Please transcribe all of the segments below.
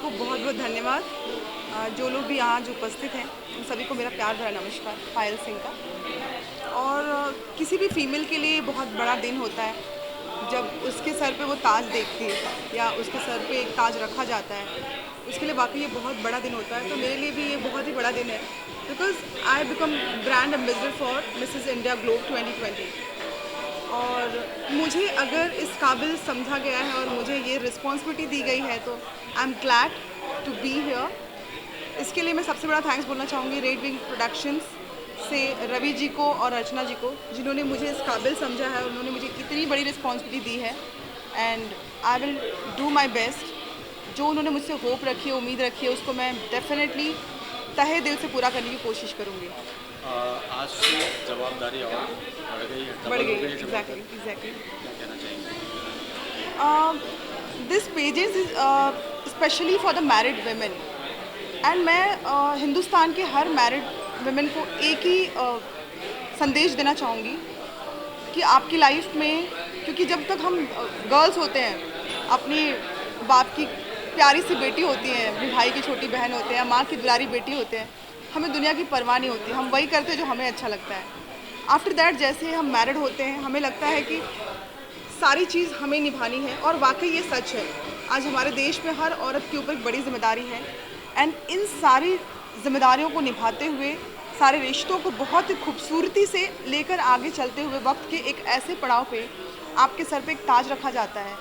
को बहुत बहुत धन्यवाद। जो लोग भी आज उपस्थित हैं उन सभी को मेरा प्यार भरा नमस्कार पायल सिंह का। और किसी भी फीमेल के लिए बहुत बड़ा दिन होता है जब उसके सर पे वो ताज देखती है या उसके सर पे एक ताज रखा जाता है, उसके लिए वाकई ये बहुत बड़ा दिन होता है। तो मेरे लिए भी ये बहुत ही बड़ा दिन है because I become brand ambassador for Mrs India globe 2020। और मुझे अगर इस काबिल समझा गया है और मुझे ये रिस्पॉन्सिबिलिटी दी गई है तो I am glad to be here. इसके लिए मैं सबसे बड़ा थैंक्स बोलना चाहूँगी रेड विंग प्रोडक्शंस से रवि जी को और अर्चना जी को, जिन्होंने मुझे इस काबिल समझा है। उन्होंने मुझे इतनी बड़ी रिस्पॉन्सिबिलिटी दी है and I will do my best. जो उन्होंने मुझसे होप रखी है, उम्मीद रखी है, उसको मैं डेफिनेटली तहे दिल से पूरा करने की कोशिश करूँगी। आज से जवाबदारी और बढ़ गई है, एग्जैक्टली। क्या कहना चाहेंगे? This pages is specially for the married women and मैं हिंदुस्तान के हर मैरिड वेमेन को एक ही संदेश देना चाहूँगी कि आपकी लाइफ में, क्योंकि जब तक हम गर्ल्स होते हैं, अपनी बाप की प्यारी सी बेटी होती हैं, अपने भाई की छोटी बहन होते हैं, माँ की दुलारी बेटी होते हैं, हमें दुनिया की परवाह नहीं होती, हम वही करते हैं जो हमें अच्छा लगता है। आफ्टर दैट जैसे हम मैरिड होते हैं हमें लगता है कि सारी चीज़ हमें निभानी है और वाकई ये सच है। आज हमारे देश में हर औरत के ऊपर एक बड़ी जिम्मेदारी है एंड इन सारी जिम्मेदारियों को निभाते हुए सारे रिश्तों को बहुत ही खूबसूरती से लेकर आगे चलते हुए वक्त के एक ऐसे पड़ाव पे आपके सर पे एक ताज रखा जाता है,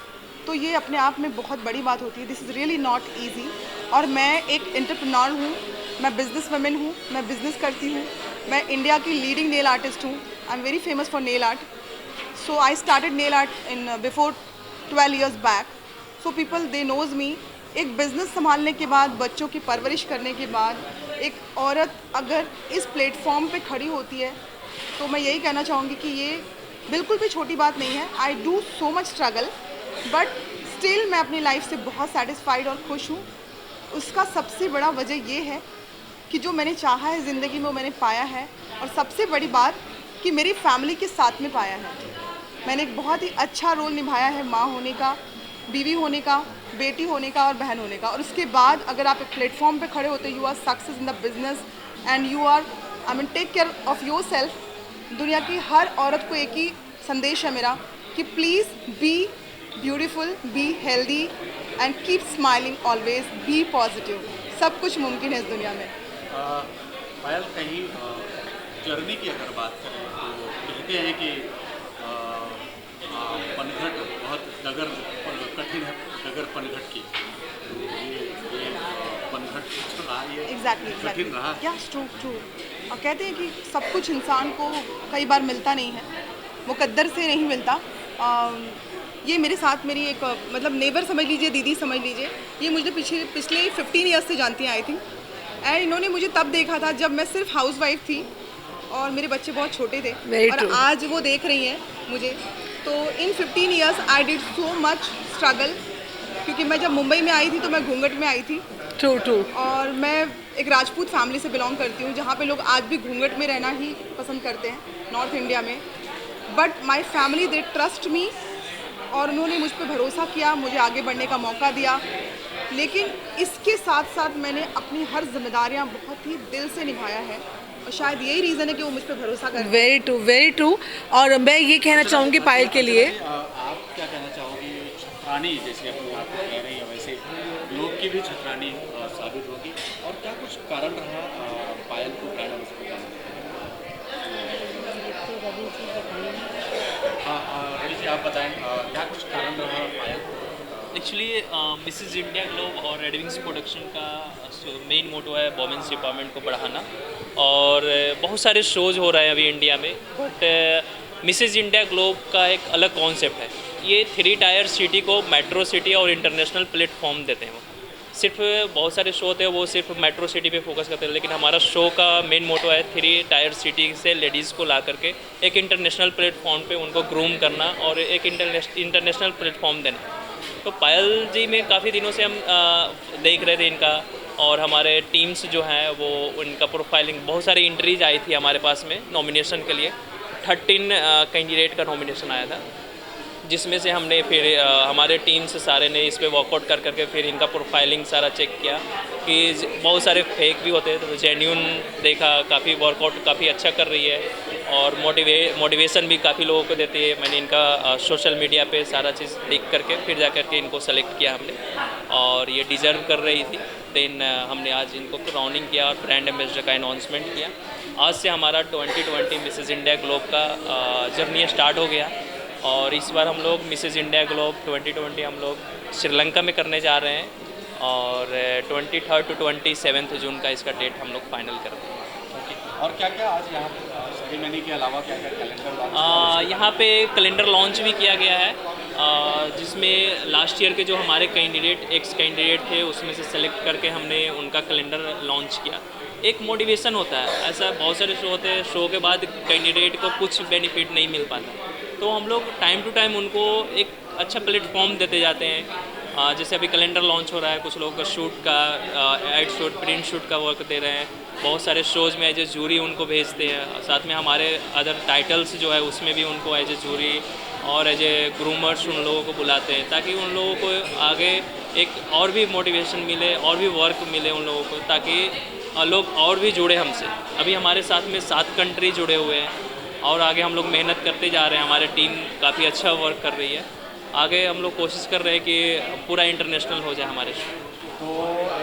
तो ये अपने आप में बहुत बड़ी बात होती है। This is really not easy. और मैं एक एंटरप्रेन्योर हूँ, मैं बिजनेस वुमेन हूँ, मैं बिज़नेस करती हूँ, मैं इंडिया की लीडिंग नेल आर्टिस्ट हूँ। I am very famous for nail art. So I started nail art in before 12 years back. So people they knows me. एक बिज़नेस संभालने के बाद, बच्चों की परवरिश करने के बाद, एक औरत अगर इस प्लेटफॉर्म पे खड़ी होती है तो मैं यही कहना चाहूँगी कि ये बिल्कुल भी छोटी बात नहीं है। I do so much struggle but still मैं अपनी लाइफ से बहुत सेटिस्फाइड और खुश हूँ। उसका सबसे बड़ा वजह ये है कि जो मैंने चाहा है ज़िंदगी में वो मैंने पाया है, और सबसे बड़ी बात कि मेरी फैमिली के साथ में पाया है। मैंने एक बहुत ही अच्छा रोल निभाया है माँ होने का, बीवी होने का, बेटी होने का और बहन होने का। और उसके बाद अगर आप एक प्लेटफॉर्म पे खड़े होते, you are success in the business and you are take care of your self. दुनिया की हर औरत को एक ही संदेश है मेरा कि please be beautiful, be healthy and keep smiling always, be positive. सब कुछ मुमकिन है इस दुनिया में। पायल, कहीं जर्नी की अगर बात करें तो कहते हैं कि पनघट बहुत डगर कठिन है, डगर पनघट की। तो ये पनघट रहा, ये एग्जैक्टली कठिन रहा। या ट्रू। और कहते हैं कि सब कुछ इंसान को कई बार मिलता नहीं है, मुकद्दर से नहीं मिलता। ये मेरे साथ मेरी एक मतलब नेबर समझ लीजिए, दीदी समझ लीजिए, ये मुझे पिछले 15 ईयर्स से जानती हैं आई थिंक। एंड इन्होंने मुझे तब देखा था जब मैं सिर्फ हाउसवाइफ थी और मेरे बच्चे बहुत छोटे थे, और आज वो देख रही हैं मुझे। तो इन 15 years I did so much struggle, क्योंकि मैं जब मुंबई में आई थी तो मैं घूंघट में आई थी। ट्रू। और मैं एक राजपूत फैमिली से बिलोंग करती हूँ, जहाँ पे लोग आज भी घूंघट में रहना ही पसंद करते हैं नॉर्थ इंडिया में। But my family they trust me, और उन्होंने मुझ पर भरोसा किया, मुझे आगे बढ़ने का मौका दिया। लेकिन इसके साथ साथ मैंने अपनी हर जिम्मेदारियाँ बहुत ही दिल से निभाया है, और शायद यही रीज़न है कि वो मुझ पर भरोसा कर। Very true. और मैं ये कहना चाहूँगी पायल के लिए, आप क्या कहना चाहोगी? छतरानी जैसे अपने आप को कह रही है, वैसे लोग की भी छतरानी साबित होगी, और क्या कुछ कारण रहा पायल को ब्रांड एम्बेसडर बनाने? रवि जी, आप बताएं, क्या कुछ कारण रहा पायल को? एक्चुअली मिसेस इंडिया ग्लोब और रेड विंग्स प्रोडक्शन का मेन मोटो है वोमेंस एम्पावरमेंट को बढ़ाना, और बहुत सारे शोज़ हो रहे हैं अभी इंडिया में। बट मिसेस इंडिया ग्लोब का एक अलग कॉन्सेप्ट है। ये 3 टायर सिटी को मेट्रो सिटी और इंटरनेशनल प्लेटफॉर्म देते हैं। वो सिर्फ बहुत सारे शो होते हैं वो सिर्फ मेट्रो सिटी पे फोकस करते हैं, लेकिन हमारा शो का मेन मोटो है 3 टायर सिटी से लेडीज़ को ला करके एक इंटरनेशनल प्लेटफॉर्म पे उनको ग्रूम करना और एक इंटरनेशनल प्लेटफॉर्म देना। तो पायल जी में काफ़ी दिनों से हम देख रहे थे इनका, और हमारे टीम्स जो हैं वो उनका प्रोफाइलिंग, बहुत सारी एंट्रीज आई थी हमारे पास में नॉमिनेशन के लिए। 13 कैंडिडेट का नॉमिनेशन आया था। जिसमें से हमने फिर हमारे टीम से सारे ने इस पे वर्कआउट कर करके फिर इनका प्रोफाइलिंग सारा चेक किया कि बहुत सारे फेक भी होते हैं, तो जेन्यून देखा, काफ़ी वर्कआउट काफ़ी अच्छा कर रही है और मोटिवेशन भी काफ़ी लोगों को देती है। मैंने इनका सोशल मीडिया पे सारा चीज़ देख करके फिर जा करके इनको सेलेक्ट किया हमने, और ये डिज़र्व कर रही थी। देन हमने आज इनको क्राउनिंग किया और ब्रांड एम्बेसडर का अनाउंसमेंट किया। आज से हमारा 2020 मिसेस इंडिया ग्लोब का जर्नी स्टार्ट हो गया, और इस बार हम लोग मिसेस इंडिया ग्लोब 2020 हम लोग श्रीलंका में करने जा रहे हैं, और 23 to 27 जून का इसका डेट हम लोग फाइनल कर रहे हैं। और क्या क्या आज यहाँ सेरेमनी के अलावा क्या क्या कैलेंडर लॉन्च? यहाँ पे कैलेंडर लॉन्च भी किया गया है, जिसमें लास्ट ईयर के जो हमारे एक्स कैंडिडेट थे उसमें से सेलेक्ट करके हमने उनका कैलेंडर लॉन्च किया। एक मोटिवेशन होता है, ऐसा बहुत सारे शो होते हैं, शो के बाद कैंडिडेट को कुछ बेनिफिट नहीं मिल पाता, तो हम लोग टाइम टू टाइम उनको एक अच्छा प्लेटफॉर्म देते जाते हैं। जैसे अभी कैलेंडर लॉन्च हो रहा है, कुछ लोग का शूट का एड शूट, प्रिंट शूट का वर्क दे रहे हैं, बहुत सारे शोज़ में एज ए जूरी उनको भेजते हैं, साथ में हमारे अदर टाइटल्स जो है उसमें भी उनको एज ए जूरी और एज ए ग्रूमर्स उन लोगों को बुलाते हैं, ताकि उन लोगों को आगे एक और भी मोटिवेशन मिले और भी वर्क मिले उन लोगों को, ताकि लोग और भी जुड़े हमसे। अभी हमारे साथ में 7 कंट्री जुड़े हुए हैं, और आगे हम लोग मेहनत करते जा रहे हैं। हमारी टीम काफ़ी अच्छा वर्क कर रही है, आगे हम लोग कोशिश कर रहे हैं कि पूरा इंटरनेशनल हो जाए हमारे शो। तो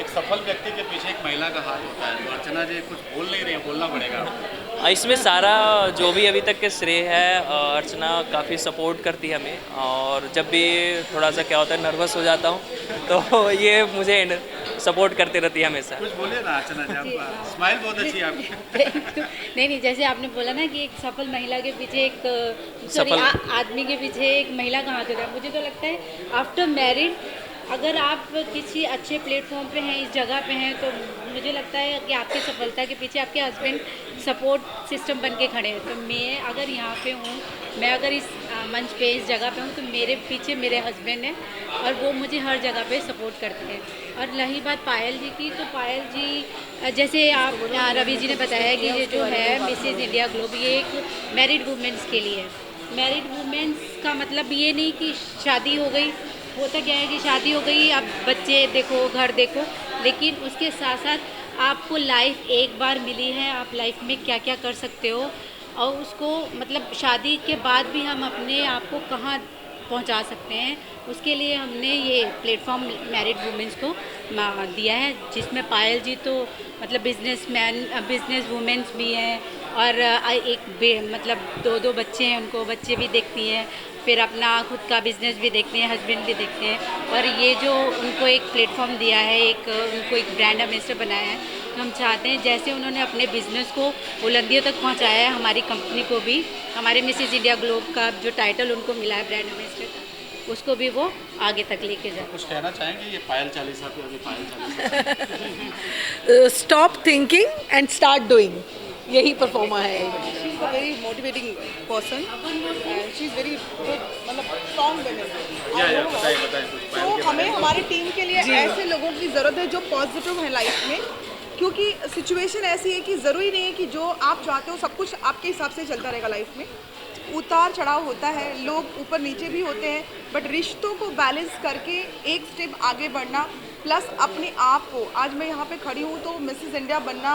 एक सफल व्यक्ति के पीछे एक महिला का हाथ होता है, तो अर्चना जी कुछ बोल नहीं रही है, बोलना पड़ेगा। इसमें सारा जो भी अभी तक के श्रेय है, अर्चना काफ़ी सपोर्ट करती है हमें, और जब भी थोड़ा सा क्या होता है नर्वस हो जाता हूँ तो ये मुझे सपोर्ट करती रहती है हमेशा। कुछ बोलिए ना अर्चना जी, स्माइल बहुत अच्छी है आपकी। नहीं, जैसे आपने बोला ना कि एक सफल महिला के पीछे आदमी के पीछे एक महिला का हाथ होता है। मुझे तो लगता है आफ्टर मैरिड अगर आप किसी अच्छे प्लेटफॉर्म पे हैं, इस जगह पे हैं, तो मुझे लगता है कि आपकी सफलता के पीछे आपके हस्बैंड सपोर्ट सिस्टम बन के खड़े हैं। तो मैं अगर यहाँ पे हूँ, मैं अगर इस मंच पे इस जगह पे हूँ, तो मेरे पीछे मेरे हस्बैंड हैं और वो मुझे हर जगह पे सपोर्ट करते हैं। और रही बात पायल जी की, तो पायल जी जैसे आप रवि जी ने बताया कि ये जो है मिसेस इंडिया ग्लोब, ये एक मैरिड वुमेंस के लिए है। मैरिड वुमेंस का मतलब ये नहीं कि शादी हो गई, होता क्या है कि शादी हो गई, अब बच्चे देखो, घर देखो, लेकिन उसके साथ साथ आपको लाइफ एक बार मिली है, आप लाइफ में क्या क्या कर सकते हो, और उसको मतलब शादी के बाद भी हम अपने आप को कहाँ पहुंचा सकते हैं, उसके लिए हमने ये प्लेटफॉर्म मैरिड वुमेंस को दिया है, जिसमें पायल जी तो मतलब बिजनेस वुमेंस भी हैं, और मतलब 2 बच्चे हैं, उनको बच्चे भी देखती हैं, फिर अपना खुद का बिज़नेस भी देखते हैं, हस्बैंड भी देखते हैं। और ये जो उनको एक प्लेटफॉर्म दिया है, उनको एक ब्रांड एम्बेसडर बनाया है, तो हम चाहते हैं जैसे उन्होंने अपने बिज़नेस को बुलंदियों तक पहुंचाया है, हमारी कंपनी को भी, हमारे मिसेस इंडिया ग्लोब का जो टाइटल उनको मिला है ब्रांड एम्बेसडर का, उसको भी वो आगे तक लेके जाए। कुछ कहना चाहेंगे ये पायल चालीसा पे? अभी Payal Chalisa stop thinking and start doing, यही परफॉर्मा है। She is a very motivating person and she is very good, मतलब स्ट्रॉन्ग वुमेन। बताएं कुछ तो पायल के हमें बारे में। हमारी टीम के लिए ऐसे लोगों की ज़रूरत है जो पॉजिटिव है लाइफ में, क्योंकि सिचुएशन ऐसी है कि ज़रूरी नहीं है कि जो आप चाहते हो सब कुछ आपके हिसाब से चलता रहेगा। लाइफ में उतार चढ़ाव होता है, लोग ऊपर नीचे भी होते हैं, बट रिश्तों को बैलेंस करके एक स्टेप आगे बढ़ना, प्लस अपने आप को, आज मैं यहाँ पे खड़ी हूँ तो मिसेस इंडिया बनना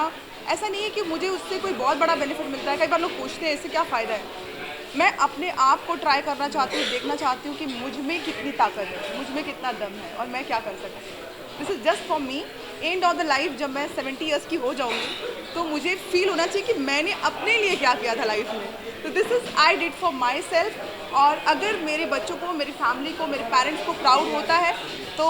ऐसा नहीं है कि मुझे उससे कोई बहुत बड़ा बेनिफिट मिलता है। कई बार लोग पूछते हैं इससे क्या फ़ायदा है। मैं अपने आप को ट्राई करना चाहती हूँ, देखना चाहती हूँ कि मुझ में कितनी ताकत है, मुझ में कितना दम है और मैं क्या कर सकती हूँ। This is just for me. End of the life जब मैं 70 ईयर्स की हो जाऊँगी तो मुझे फील होना चाहिए कि मैंने अपने लिए क्या किया था लाइफ में। तो this is I did for my self. और अगर मेरे बच्चों को, मेरी फैमिली को, मेरे पेरेंट्स को प्राउड होता है तो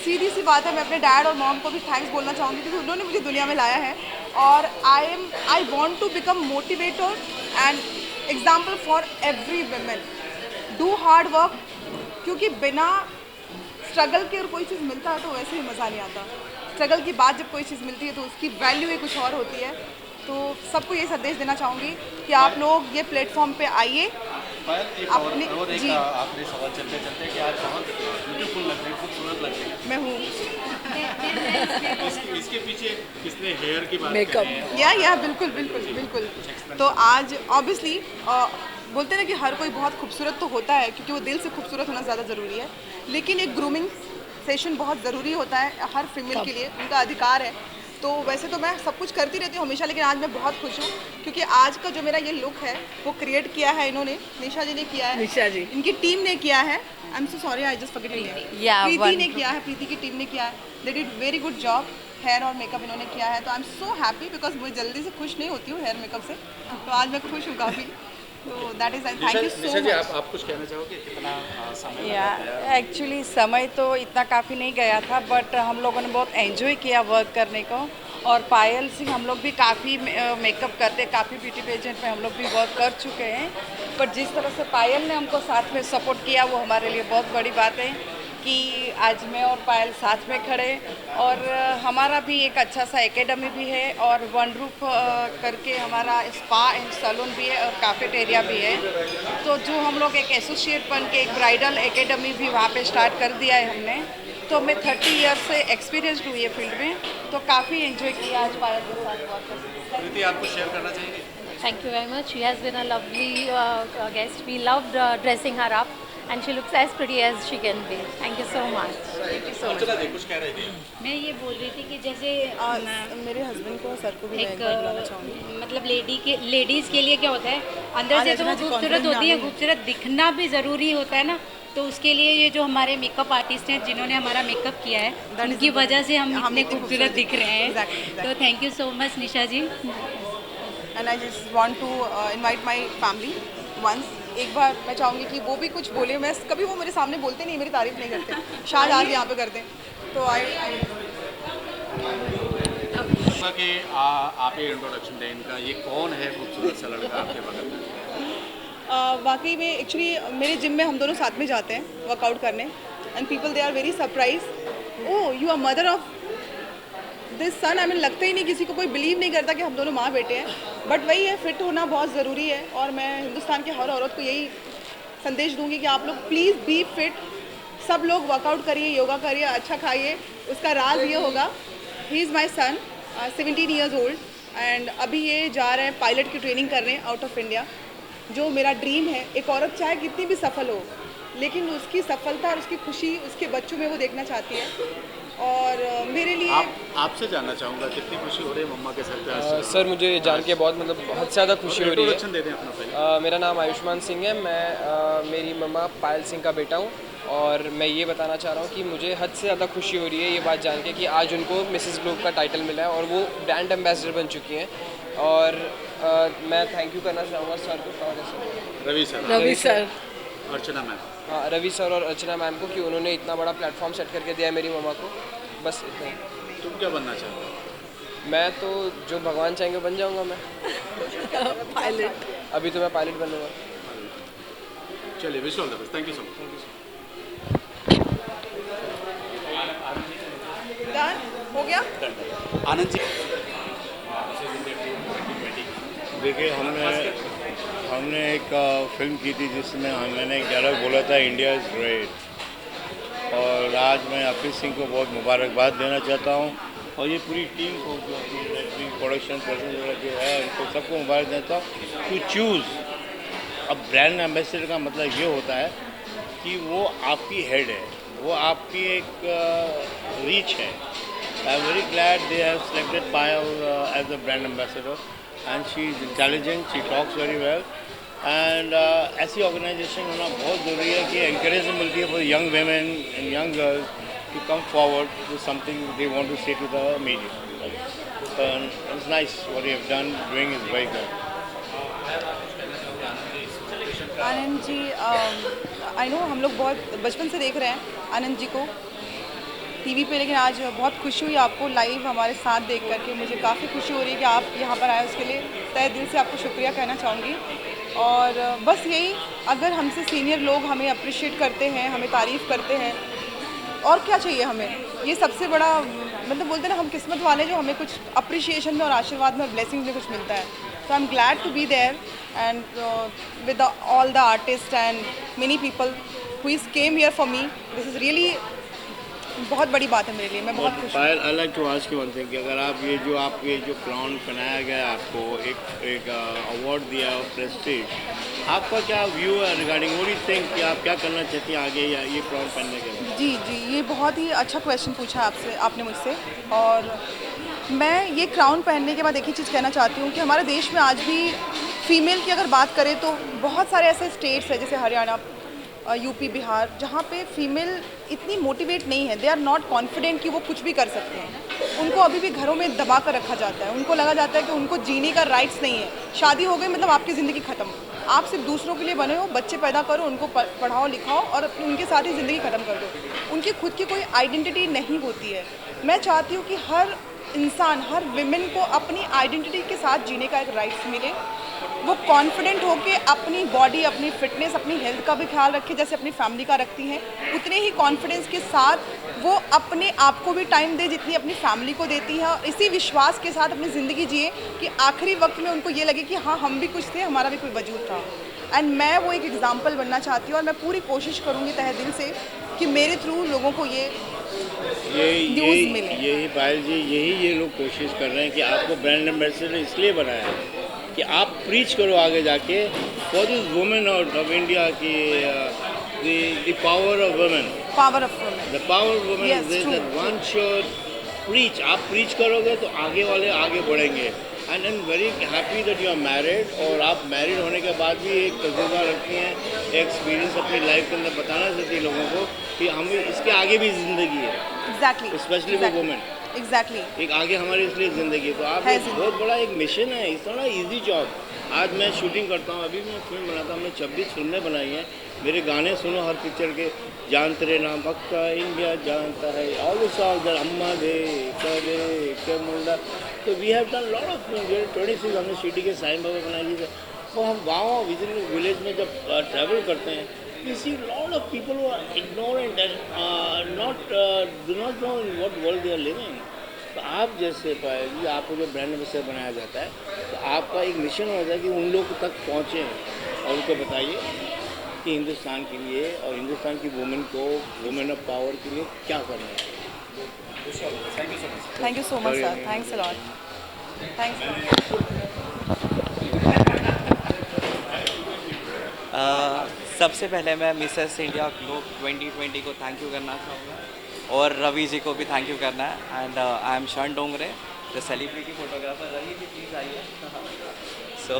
सीधी सी बात है, मैं अपने डैड और मॉम को भी थैंक्स बोलना चाहूँगी क्योंकि उन्होंने मुझे दुनिया में लाया है। और I want to become motivator and example for every women. Do hard work, क्योंकि बिना स्ट्रगल के और कोई चीज़ मिलता है तो वैसे ही मज़ा नहीं आता। स्ट्रगल की बाद जब कोई चीज़ मिलती है तो उसकी वैल्यू ही कुछ और होती है। तो सबको ये संदेश देना चाहूँगी कि आप लोग ये प्लेटफॉर्म पे आइए। एक अपनी और एक जी आखिरी सवाल चलते चलते कि आज बहुत ब्यूटीफुल लग रही है, खूबसूरत लग रही है। मैं हूँ। इसके पीछे किसने हेयर की बात Makeup. करी है? या बिल्कुल बिल्कुल बिल्कुल। तो आज ऑब्वियसली बोलते हैं ना कि हर कोई बहुत खूबसूरत तो होता है क्योंकि वो दिल से खूबसूरत होना ज़्यादा ज़रूरी है, लेकिन एक ग्रूमिंग सेशन बहुत ज़रूरी होता है हर फीमेल के लिए, उनका अधिकार है। तो वैसे तो मैं सब कुछ करती रहती हूँ हमेशा, लेकिन आज मैं बहुत खुश हूँ क्योंकि आज का जो मेरा ये लुक है वो क्रिएट किया है इन्होंने, निशा जी ने किया है, निशा जी। इनकी टीम ने किया है। I am so sorry, I just forget Preeti ने किया है, प्रीति की टीम ने किया है। They did very good job. Hair और मेकअप इन्होंने किया है, तो I am so happy because मैं जल्दी से खुश नहीं होती हूँ हेयर मेकअप से, तो आज मैं खुश हूँ काफ़ी। तो that is, thank you so जी, मच। आप कुछ कहना चाहोगे कितना समय या लगा तैयार? एक्चुअली समय तो इतना काफ़ी नहीं गया था, बट हम लोगों ने बहुत एंजॉय किया वर्क करने को। और पायल सिंह हम लोग भी काफ़ी मेकअप करते, काफ़ी ब्यूटी पेजेंट में हम लोग भी वर्क कर चुके हैं, बट जिस तरह से पायल ने हमको साथ में सपोर्ट किया वो हमारे लिए बहुत बड़ी बात है कि आज मैं और पायल साथ में खड़े। और हमारा भी एक अच्छा सा एकेडमी भी है और वन रूफ करके हमारा स्पा एंड सैलून भी है और कैफेटेरिया भी है। तो जो हम लोग एक एसोसिएट बन के एक ब्राइडल एकेडमी भी वहाँ पे स्टार्ट कर दिया है हमने। तो मैं 30 ईयर से एक्सपीरियंसड हुई है फील्ड में, तो काफ़ी एंजॉय किया आज पायल के साथ वर्क करके। प्रीति, आप कुछ शेयर करना चाहेंगे? Thank you very much. She has been a lovely guest. We loved dressing her up, and she looks as pretty as she can be. Thank you so much. अर्चना जी, कुछ कह रही थी? मैं ये बोल रही थी कि जैसे मेरे हस्बैंड को, सर को भी मैं एक एक बार बुलाना चाहूँगी। मतलब लेडीज़ के लिए क्या होता है, अंदर से तो वो खूबसूरत होती है, खूबसूरत दिखना भी ज़रूरी होता है ना। तो उसके लिए ये जो हमारे मेकअप आर्टिस्ट हैं जिन्होंने हमारा मेकअप किया है, उनकी वजह से हम इतने खूबसूरत दिख रहे हैं। Exactly. तो thank you so much Nisha ji. And I just want to invite my family once. एक बार मैं चाहूँगी कि वो भी कुछ बोले, मैं कभी वो मेरे सामने बोलते नहीं, मेरी तारीफ नहीं करते, शायद आज यहाँ पे करते हैं। तो आई जैसा कि आप ये इंट्रोडक्शन दें इनका, ये कौन है खूबसूरत सा लड़का आपके बगल में? वाकई में एक्चुअली मेरे जिम में हम दोनों साथ में जाते हैं वर्कआउट करने, and people they are very surprise, oh you are mother of this son. I mean लगता ही नहीं, किसी को कोई बिलीव नहीं करता कि हम दोनों माँ बेटे हैं, बट वही है, फिट होना बहुत ज़रूरी है। और मैं हिंदुस्तान की हर औरत को यही संदेश दूंगी कि आप लोग प्लीज़ बी फिट, सब लोग वर्कआउट करिए, योगा करिए, अच्छा खाइए। उसका राज ये होगा, he is my son 17 years old, and अभी ये जा रहे हैं पायलट की ट्रेनिंग करने आउट ऑफ इंडिया, जो मेरा ड्रीम है। एक औरत चाहे कितनी भी सफल हो, लेकिन उसकी सफलता और उसकी खुशी उसके बच्चों में वो देखना चाहती है। और मेरे लिए आपसे जानना चाहूँगा कितनी खुशी हो रही है मम्मा के सर पे आज? सर मुझे जान के बहुत बहुत ज़्यादा खुशी हो रही है। इंट्रोडक्शन दे दें अपना पहले। मेरा नाम आयुष्मान सिंह है, मैं मेरी मम्मा पायल सिंह का बेटा हूँ, और मैं ये बताना चाह रहा हूँ कि मुझे हद से ज़्यादा खुशी हो रही है ये बात जान के कि आज उनको मिसेस ग्लोब का टाइटल मिला है और वो ब्रांड एम्बेसडर बन चुकी हैं। और मैं थैंक यू करना चाहूँगा सर को, रवि सर, सर अर्चना मैम। हाँ, रवि सर और अर्चना मैम को, कि उन्होंने इतना बड़ा प्लेटफॉर्म सेट करके दिया है मेरी मम्मा को। बस इतना ही। तुम क्या बनना चाहते हो? मैं तो जो भगवान चाहेंगे बन जाऊँगा मैं। पायलट। अभी तो मैं पायलट बनूँगा। चलिए, wish all the best, thank you so much. Done हो गया। आनंद जी, देखिए हमने एक फिल्म की थी जिसमें मैंने एक डायलॉग बोला था, इंडिया इज़ ग्रेट। और आज मैं हफीज़ सिंह को बहुत मुबारकबाद देना चाहता हूँ, और ये पूरी टीम को जो अपनी प्रोडक्शन पर्सन जो है उनको सबको मुबारक देता हूँ टू चूज़। अब ब्रांड एम्बेसडर का मतलब ये होता है कि वो आपकी हेड है, वो आपकी एक रीच है। I am very glad they have selected Payal as a brand ambassador, and she is intelligent, she talks very well, and ऐसी ऑर्गेनाइजेशन होना बहुत ज़रूरी है कि एनकरेजमेंट मिलती है for young women and young girls to come forward with something they want to say to the media. It's nice what you have done, doing is very good. Anand ji, I know हम लोग बहुत बचपन से देख रहे हैं आनंद जी को टीवी पे, लेकिन आज बहुत खुशी हुई आपको लाइव हमारे साथ देख करके। मुझे काफ़ी खुशी हो रही है कि आप यहाँ पर आए, उसके लिए तहे दिल से आपको शुक्रिया कहना चाहूँगी। और बस यही, अगर हमसे सीनियर लोग हमें अप्रिशिएट करते हैं, हमें तारीफ़ करते हैं, और क्या चाहिए हमें? ये सबसे बड़ा, मतलब बोलते हैं ना, हम किस्मत वाले जो हमें कुछ अप्रिशिएशन में और आशीर्वाद में और ब्लेसिंग्स में कुछ मिलता है। तो I am glad to be there and with all the artist and many people who is came here for me. This is really बहुत बड़ी बात है मेरे लिए, मैं बहुत खुश हूँ। Payal, I like to ask you one thing कि अगर आप ये जो क्राउन पहनाया गया है आपको, एक अवार्ड दिया है और प्रेस्टीज, आपका क्या व्यू है रिगार्डिंग व्हाट यू थिंक कि आप क्या करना चाहती हैं आगे या ये क्राउन पहनने के बाद? जी जी, ये बहुत ही अच्छा क्वेश्चन पूछा आपने मुझसे। और मैं ये क्राउन पहनने के बाद एक ही चीज़ कहना चाहती हूँ कि हमारे देश में आज भी फीमेल की अगर बात करें तो बहुत सारे ऐसे स्टेट्स हैं जैसे हरियाणा, यूपी, बिहार, जहाँ पे फीमेल इतनी मोटिवेट नहीं है, दे आर नॉट कॉन्फिडेंट कि वो कुछ भी कर सकते हैं। उनको अभी भी घरों में दबा कर रखा जाता है, उनको लगा जाता है कि उनको जीने का राइट्स नहीं है। शादी हो गई मतलब आपकी ज़िंदगी ख़त्म, आप सिर्फ दूसरों के लिए बने हो, बच्चे पैदा करो, उनको पढ़ाओ लिखाओ और उनके साथ ही ज़िंदगी ख़त्म कर दो। उनकी खुद की कोई आइडेंटिटी नहीं होती है। मैं चाहती हूँ कि हर इंसान, हर विमेन को अपनी आइडेंटिटी के साथ जीने का एक राइट्स मिले। वो कॉन्फिडेंट होके अपनी बॉडी, अपनी फिटनेस, अपनी हेल्थ का भी ख्याल रखे जैसे अपनी फैमिली का रखती हैं। उतने ही कॉन्फिडेंस के साथ वो अपने आप को भी टाइम दे जितनी अपनी फैमिली को देती है, और इसी विश्वास के साथ अपनी ज़िंदगी जिए कि आखिरी वक्त में उनको ये लगे कि हाँ, हम भी कुछ थे, हमारा भी कोई वजूद था। एंड मैं वो एक एग्जाम्पल बनना चाहती हूँ और मैं पूरी कोशिश करूँगी तहे दिल से कि मेरे थ्रू लोगों को यही पायल जी, यही ये लोग कोशिश कर रहे हैं कि आपको ब्रांड एम्बेसडर इसलिए बनाया है कि आप प्रीच करो आगे जाके for this women of India की the power of women, the power of women is that one should preach. आप प्रीच करोगे तो आगे वाले आगे बढ़ेंगे। And I am very happy that you are married, और आप मैरिड होने के बाद भी एक तजुर्बा रखती हैं, एक्सपीरियंस अपनी लाइफ के अंदर बताना चाहती हैं लोगों को कि हमें इसके आगे भी ज़िंदगी है। Exactly, specially for women, exactly एक आगे हमारी इसलिए ज़िंदगी। तो आप एक बहुत बड़ा एक मिशन है, इट्स नॉट इजी जॉब। आज मैं शूटिंग करता हूँ, अभी मैं फिल्म बनाता हूँ, हमने 26 फिल्में बनाई हैं। मेरे गाने सुनो हर पिक्चर के, जान तेरे नाम पक्का इंडिया जानता है, ऑल द सॉन्ग अम्मा दे के मुंडा। तो we have done lot of film. 26 हमने सिटी के साईं बाबा बनाई थी। तो हम गाँव विजिट विलेज में जब ट्रैवल करते हैं, you see a lot of people who are ignorant and do not know in what world they are living. तो आप जैसे पायल जी, आपको जो ब्रांड एम्बेसडर बनाया जाता है, तो आपका एक मिशन होता है कि उन लोग तक पहुँचें और उनको बताइए कि हिंदुस्तान के लिए और हिंदुस्तान की वुमेन को, वुमेन ऑफ पावर के लिए क्या करना है। Thank you so much sir, thanks a lot, thanks. सबसे पहले मैं मिसेस इंडिया ग्लोब 2020 को थैंक यू करना चाहूँगा, और रवि जी को भी थैंक यू करना है। And I am Sharan Dongre, the celebrity photographer. Ravi ji please आइए। सो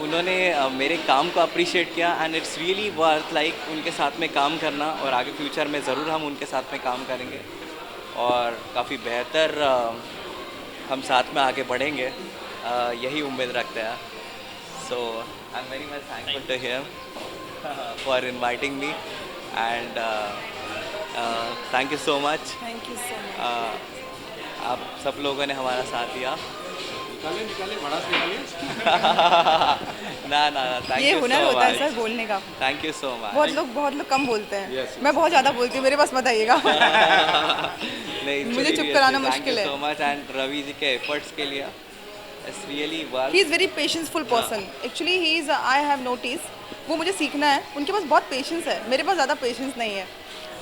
उन्होंने मेरे काम को अप्रिशिएट किया, and it's really worth like उनके साथ में काम करना, और आगे फ्यूचर में ज़रूर हम उनके साथ में काम करेंगे और काफ़ी बेहतर हम साथ में आगे बढ़ेंगे, यही उम्मीद रखते हैं। So I'm very much thankful to him for inviting me, and thank you so much. Thank you so much. आप सब लोगों ने हमारा साथ दिया। निकाले बड़ा से निकालिए। ना थैंक ये यू हुनर so होता है much. सर बोलने का। Thank you so much. बहुत लोग कम बोलते हैं। मैं बहुत ज़्यादा बोलती हूँ, मेरे पास मत आइएगा। नहीं, मुझे चुप कराना मुश्किल है। Thank you so much, and Ravi ji के एफर्ट्स के लिए it's really worth. He is very patienceful person. Actually he is, I have notice, वो मुझे सीखना है। उनके पास बहुत पेशेंस है, मेरे पास ज़्यादा पेशेंस नहीं है।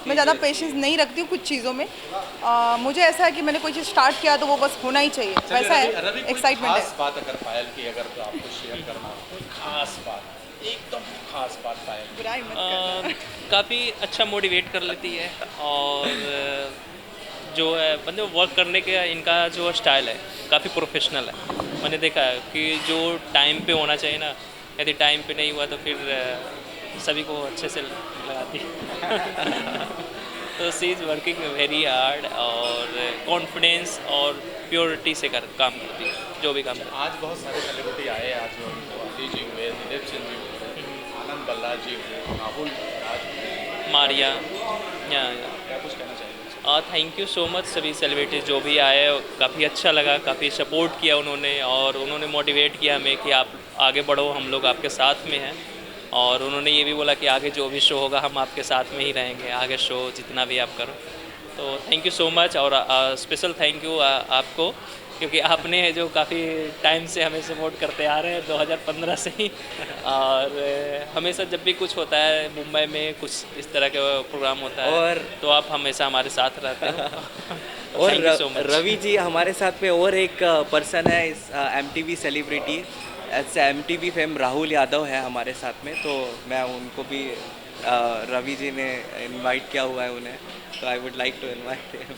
मैं ज़्यादा पेशेंस नहीं रखती हूँ कुछ चीज़ों में। मुझे ऐसा है कि मैंने कोई चीज़ स्टार्ट किया तो वो बस होना ही चाहिए, वैसा है, एक्साइटमेंट है। खास बात अगर पायल की अगर तो आपको शेयर करना हो, कोई खास बात, एकदम खास बात पायल। बुराई मत करना। काफ़ी अच्छा मोटिवेट कर लेती है, और जो है बंदे वर्क करने के इनका जो स्टाइल है काफ़ी प्रोफेशनल है। मैंने देखा है कि जो टाइम पे होना चाहिए ना, यदि टाइम पे नहीं हुआ तो फिर सभी को अच्छे से लगाती है। तो सी इज़ वर्किंग वेरी हार्ड, और कॉन्फिडेंस और प्योरिटी से काम करती है जो भी काम करती है। आज बहुत सारे सेलिब्रिटी आए, आज अली जी हुए, दिलीप सिंह जी हुए, आनंद बल्ला जी हुए, राहुल राज, मारिया, क्या कुछ कहना चाहिए? थैंक यू सो मच सभी सेलिब्रिटीज़ जो भी आए, काफ़ी अच्छा लगा, काफ़ी सपोर्ट किया उन्होंने, और उन्होंने मोटिवेट किया हमें कि आप आगे बढ़ो, हम लोग आपके साथ में हैं। और उन्होंने ये भी बोला कि आगे जो भी शो होगा हम आपके साथ में ही रहेंगे, आगे शो जितना भी आप करो। तो थैंक यू सो मच, और स्पेशल थैंक यू आपको क्योंकि आपने जो काफ़ी टाइम से हमें सपोर्ट करते आ रहे हैं 2015 से ही, और हमेशा जब भी कुछ होता है मुंबई में कुछ इस तरह का प्रोग्राम होता है और तो आप हमेशा हमारे साथ रहते हो। और Thank you so much. Ravi ji हमारे साथ में और एक पर्सन है इस MTV सेलिब्रिटी, ऐसे MTV फेम राहुल यादव है हमारे साथ में, तो मैं उनको भी रवि जी ने इनवाइट किया हुआ है उन्हें, तो I would like to invite him.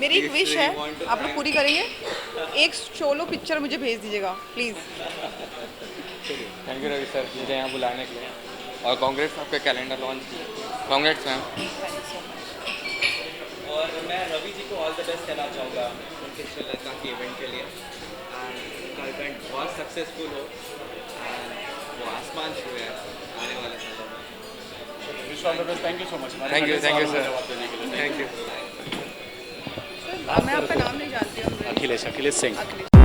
मेरी एक विश है, आप लोग पूरी करेंगे, एक सोलो पिक्चर मुझे भेज दीजिएगा please. Thank you Ravi sir मुझे यहाँ बुलाने के लिए, और कांग्रेस आपके कैलेंडर लॉन्च, कांग्रेस मैम। और मैं रवि जी को ऑल द बेस्ट कहना चाहूँगा उनके श्रीलंका के इवेंट के लिए, एंड उनका इवेंट बहुत सक्सेसफुल हो, एंड वो आसमान छुए आने वाले सालों में। Wish all the best, thank you so much. Thank you sir thank you. मैं आपका नाम नहीं जानती हूँ। अखिलेश सिंह। अखिलेश।